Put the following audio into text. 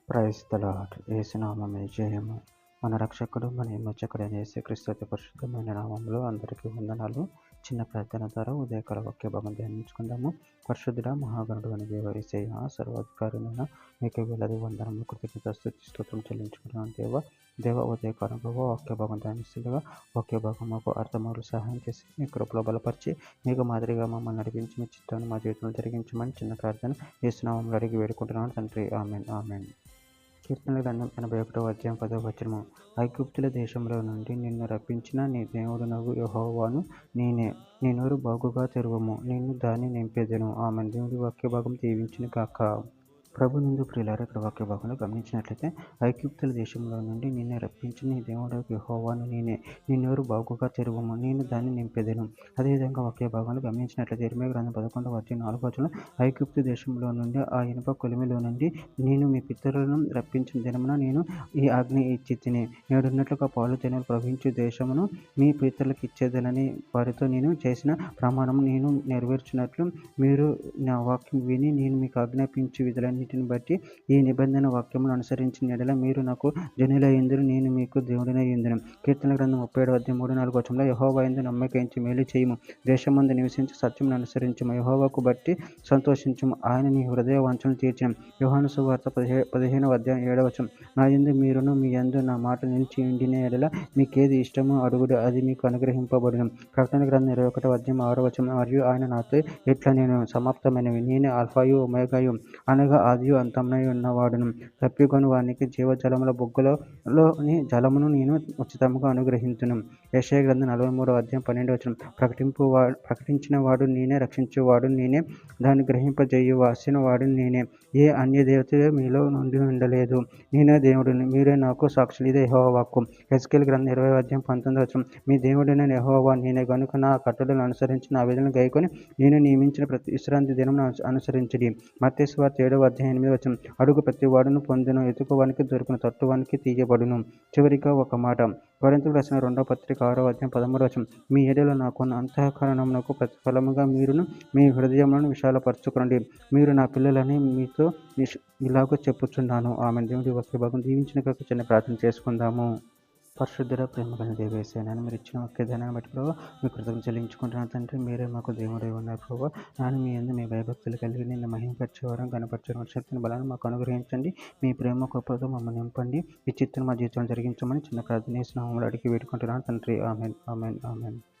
Praise the lord. యేసు నామమే జయము. మన రక్షకుడు మన విమోచకుడైన యేసుక్రీస్తు అతి పరిశుద్ధమైన నామములో అందరికీ వందనాలు. చిన్న ప్రార్థన ద్వారా ఉదయకాల వాక్య భాగం ధ్యానించుకుందాము. పరిశుద్ధుడ మహాగణుడు అని దేవ యేసయ్య, సర్వాధికారులైన మీకు వేలాది వందనములు, కృతజ్ఞత స్తుతి స్తోత్రం చెల్లించుకుంటున్నాను దేవ ఉదయకాలం ప్రభావ వాక్య భాగం ధ్యానిస్తుండగా వాక్య భాగం మాకు అర్థమవులు సహాయం చేసి మీ కృపలో బలపరిచి మీకు మాదిరిగా మమ్మల్ని నడిపించి మీ చిత్తాన్ని మా జీవితంలో జరిగించమని చిన్న ప్రార్థన యేసు నామములో అడిగి వేడుకుంటున్నాను తండ్రి. Amen amen. కీర్తనల గ్రంథం 81వ అధ్యాయం 10వ వచనము. ఐగుప్తుల దేశంలో నుండి నిన్ను రప్పించిన నీ దేవుడునగు యెహోవాను నేనే. నీ నోరు బాగుగా తెరువము, నేను దాన్ని నింపెదను. ఆమెన్. దేవుడి వాక్య భాగం దీవించును గాక. ప్రభు నందు ప్రియులారా, ఇక్కడ వాక్య భాగంలో గమనించినట్లయితే ఐగుప్తుల దేశంలో నుండి నిన్ను రప్పించిన నీ దేవుడు యెహోవాను నేనే. నీ నోరు బాగుగా తెరువము, నేను దాన్ని నింపెదను. అదేవిధంగా వాక్య భాగంలో గమనించినట్లయితే ఇర్మీయా గ్రంథం 11వ అధ్యాయం 4వ వచనంలో ఐగుప్తు దేశంలో నుండి ఆ ఇనుప కొలిమిలో నుండి నేను మీ పితరులను రప్పించిన దినమున నేను ఈ ఆజ్ఞ ఇచ్చితిని. నేడున్నట్లుగా పాలు తేనెలు ప్రవహించు దేశమును మీ పితరులకు ఇచ్చేదనని వారితో నేను చేసిన ప్రమాణము నేను నెరవేర్చినట్లు మీరు నా వాక్యం విని నేను మీకు ఆజ్ఞాపించు విధులన్నిటిని బట్టి ఈ నిబంధన వాక్యమును అనుసరించిన ఎడల మీరు నాకు జనులయ్యుందురు, నేను మీకు దేవుడినయ్యుందును. కీర్తనల గ్రంథం 37వ అధ్యాయం 3-4 వచనంలో యెహోవా యందు నమ్మకయించి మేలు చేయుము, దేశమందు నివసించి సత్యమును అనుసరించుము, యెహోవాకు బట్టి సంతోషించుము, ఆయన నీ హృదయ వాంఛలను తీర్చును. యోహాను సువార్త 15వ అధ్యాయం 7వ వచనం. నా యందు మీరును మీ యందు నా మాట నిలిచి ఉండిన ఎడల మీకేది ఇష్టమో అడుగుడు, అది మీకు అనుగ్రహింపబడును. ప్రకటన గ్రంథం 21వ అధ్యాయం 6వ వచనం. మరియు ఆయన నాతో ఇట్లా నేను సమాప్తమైనవి, నేనే ఆల్ఫాయు ఒమేగాయు, అనగా ఆదియు అంతమై ఉన్నవాడును. తప్పికొను వానికి జీవజలముల బుగ్గలోని జలమును నేను ఉచితముగా అనుగ్రహించును. యెషయా గ్రంథం 43వ అధ్యాయం 12వ వచనం. ప్రకటించిన వాడు నేనే, రక్షించువాడు నేనే, దాన్ని గ్రహింపజేయవలసిన వాడు నేనే. ఏ అన్య దేవత మీలో నుండి ఉండలేదు, నేనే దేవుడిని, మీరే నాకు సాక్షులు. ఇదే యెహోవా వాక్కు. హెజ్కేలు గ్రంథం 20వ అధ్యాయం 19వ వచనం. మీ దేవుడైన యెహోవా నేనే గనుక నా కట్టడలను అనుసరించి నా విధులను గైకొని నేను నియమించిన ప్రతి విశ్రాంతి దినమును అనుసరించుడి. మత్తయి సువార్త 7వ అధ్యాయం 8వ వచనం. అడుగు ప్రతి వాడును పొందును, ఎతుకువానికి దొరుకును, తట్టువానికి తీయబడును. చివరిగా ఒక మాట. కొరింథీయులకు రాసిన 2వ పత్రిక 6వ అధ్యాయం 13వ వచనం. మీ ఎడల నాకున్న అంతఃకరణమునకు ప్రతిఫలముగా మీరును మీ హృదయములను విశాలపరచుకొనండి, మీరు నా పిల్లలని మీతో ఇలాగ చెప్పుచున్నాను. ఆమె. దేవుడి వాక్య భాగం దీవించిన కాక చిన్న ప్రార్థన చేసుకుందాము. పరిశుద్ధుడ ప్రేమ కలిగిన దేవ యేసయ్య, నేను మీరు ఇచ్చిన వాక్య ధ్యానాన్ని బట్టి ప్రభావ మీ కృతజ్ఞతలు చెల్లించుకుంటున్నాను తండ్రి. మీరే మాకు దేవుడై ఉన్నారు ప్రభావ. నేను మీ యందు మీ భయభక్తులు కలిగి నిన్ను మహిమపరిచేవారం కనపరిచేవారం శక్తిని బలాన్ని మాకు అనుగ్రహించండి. మీ ప్రేమ కృపతో మమ్మల్ని నింపండి. ఈ చిత్తును మా జీవితంలో జరిగించమని చిన్న ప్రార్థన చేసిన అడిగి వేడుకుంటున్నాను తండ్రి. Amen amen amen.